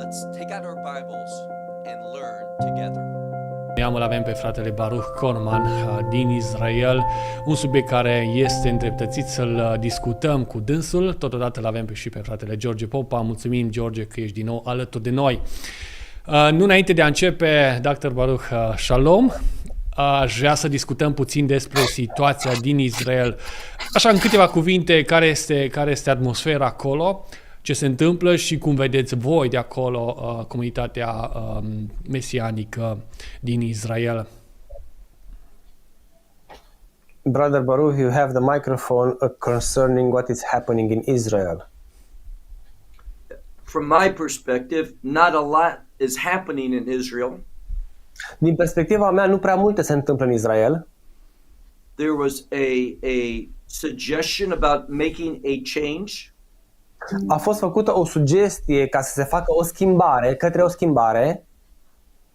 Let's take out our Bibles and learn together. Îl avem pe fratele Baruch Korman din Israel, un subiect care este îndreptățit să-l discutăm cu dânsul. Totodată îl avem și pe fratele George Popa. Mulțumim, George, că ești din nou alături de noi. Nu înainte de a începe, Dr. Baruch, shalom, aș vrea să discutăm puțin despre situația din Israel. Așa, în câteva cuvinte, care este atmosfera acolo, ce se întâmplă și cum vedeți voi de acolo comunitatea mesianică din Israel. Brother Baruch, you have the microphone concerning what is happening in Israel. From my perspective, not a lot is happening in Israel. Din perspectiva mea, nu prea multe se întâmplă în Israel. There was a suggestion about making a change. A fost făcută o sugestie ca să se facă o schimbare, către o schimbare.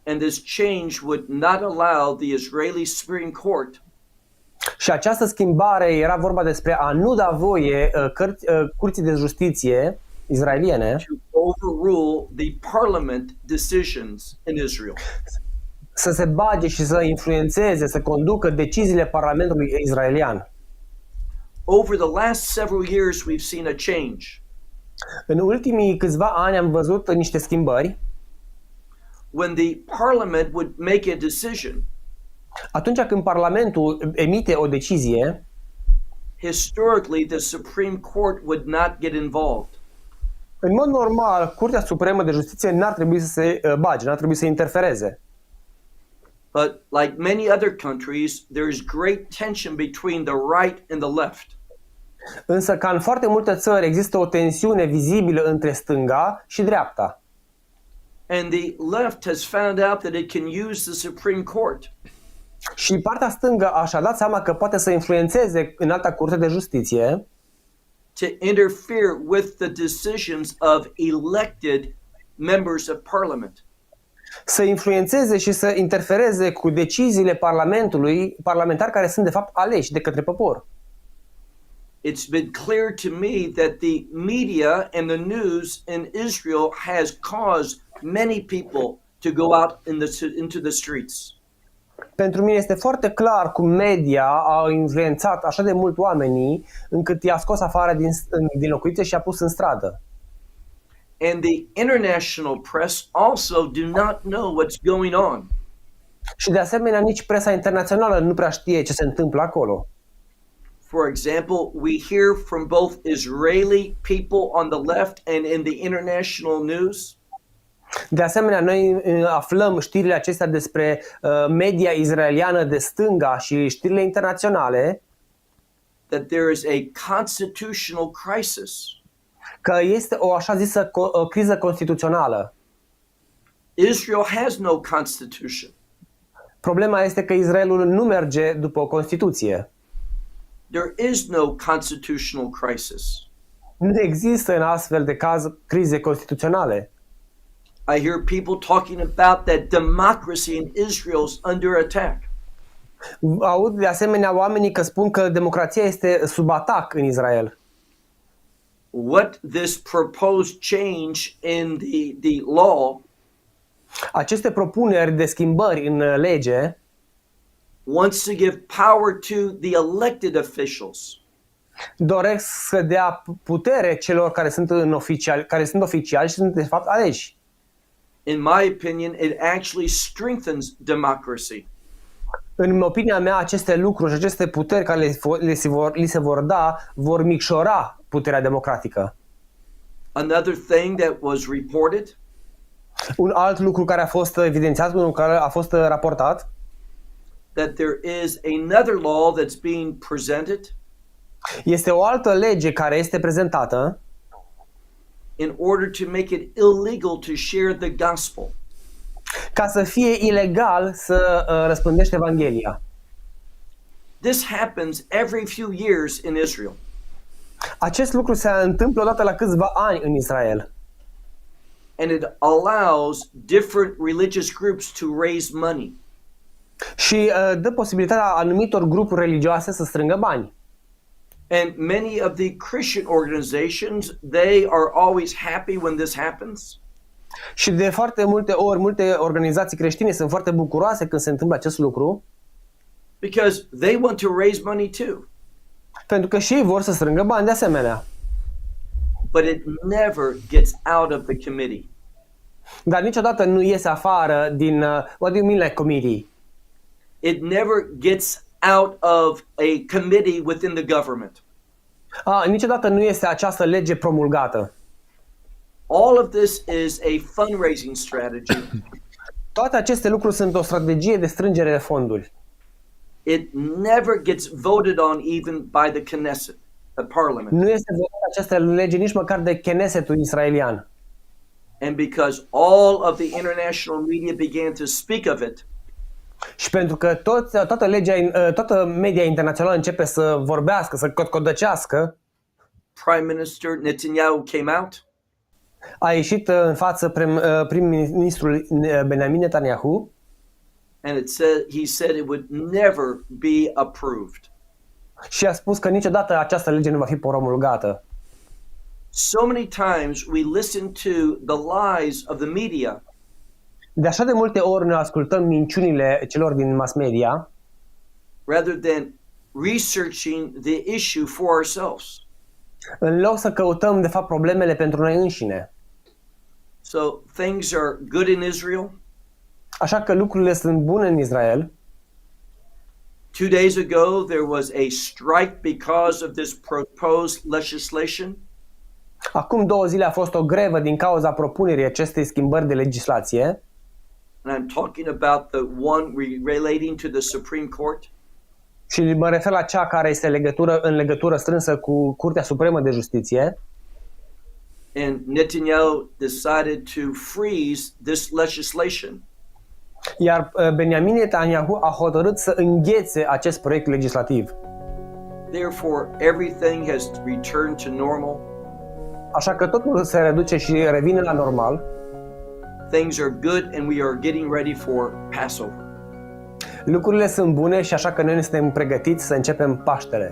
And this change would not allow the Israeli Supreme Court Și această schimbare era vorba despre a nu da voie curții de justiție israeliene to overrule the parliament decisions in Israel. să se bage și să influențeze, să conducă deciziile Parlamentului israelian. Over the last several years, we've seen a change. În ultimii câțiva ani am văzut niște schimbări. When the parliament would make a decision, Atunci când Parlamentul emite o decizie, historically the Supreme Court would not get involved. în mod normal, Curtea Supremă de Justiție n-ar trebui să se bage, n-ar trebui să interfereze. But like many other countries, there is great tension between the right and the left. Însă, ca în foarte multe țări, există o tensiune vizibilă între stânga și dreapta. And the left has found out that it can use the Supreme Court Și partea stângă și-a dat seama că poate să influențeze în alta curte de justiție to interfere with the decisions of elected members of parliament. să influențeze și să interfereze cu deciziile parlamentari care sunt de fapt aleși de către popor. It's been clear to me that the media and the news in Israel has caused many people to go out into the streets. Pentru mine este foarte clar cum media a influențat așa de mult oamenii încât i-a scos afară din locuințe și i-a pus în stradă. And the international press also do not know what's going on. Și de asemenea nici presa internațională nu prea știe ce se întâmplă acolo. For example, we hear from both Israeli people on the left and in the international news De asemenea, noi aflăm știrile acestea despre media izraeliană de stânga și știrile internaționale that there is a constitutional crisis. că este o așa zisă o criză constituțională. Israel has no constitution. Problema este că Israelul nu merge după o Constituție. There is no constitutional crisis. Nu există în astfel de caz crize constituționale. I hear people talking about that democracy in Israel is under attack. Aud de asemenea oamenii că spun că democrația este sub atac în Israel. What this proposed change in the law Aceste propuneri de schimbări în lege wants to give power to the elected officials. doresc să dea putere celor care sunt oficiali și sunt de fapt aleși. In my opinion, it actually strengthens democracy. În opinia mea, aceste lucruri și aceste puteri care li se vor da vor micșora puterea democratică. Another thing that was reported Un alt lucru care a fost evidențiat, unul care a fost raportat, that there is another law that's being presented este o altă lege care este prezentată in order to make it illegal to share the gospel. ca să fie ilegal să răspândești Evanghelia. This happens every few years in Israel. Acest lucru se întâmplă odată la câțiva ani în Israel. And it allows different religious groups to raise money. Și dă posibilitatea anumitor grupuri religioase să strângă bani. And many of the Christian organizations, they are always happy when this happens. Și de foarte multe ori, multe organizații creștine sunt foarte bucuroase când se întâmplă acest lucru, because they want to raise money too. pentru că și ei vor să strângă bani de asemenea. But it never gets out of the committee. Dar niciodată nu iese afară din what do you mean like committee? It never gets out of a committee within the government. Niciodată nu este această lege promulgată. All of this is a fundraising strategy. Toate aceste lucruri sunt o strategie de strângere de fonduri. It never gets voted on even by the Knesset, the parliament. Nu este votată această lege nici măcar de Knessetul israelian. And because all of the international media began to speak of it, Și pentru că toată media internațională începe să vorbească, să cotcodăcească, Prime Minister Netanyahu came out a ieșit în față prim-ministrul Benjamin Netanyahu and he said it would never be approved. și a spus că niciodată această lege nu va fi promulgată. So many times we listen to the lies of the media De așa de multe ori ne ascultăm minciunile celor din mass media, rather than researching the issue for ourselves. în loc să căutăm de fapt problemele pentru noi înșine. So things are good in Israel. Așa că lucrurile sunt bune în Israel. 2 days ago there was a strike because of this proposed legislation. Acum 2 zile a fost o grevă din cauza propunerii acestei schimbări de legislație. And I'm talking about the one relating to the Supreme Court. Și mă refer la cea care este în legătură strânsă cu Curtea Supremă de Justiție. And Netanyahu decided to freeze this legislation. Iar Benjamin Netanyahu a hotărât să înghețe acest proiect legislativ. Therefore, everything has returned to normal. Așa că totul se reduce și revine la normal. Things are good and we are getting ready for Passover. Lucrurile sunt bune și așa că noi ne suntem pregătiți să începem Paștele.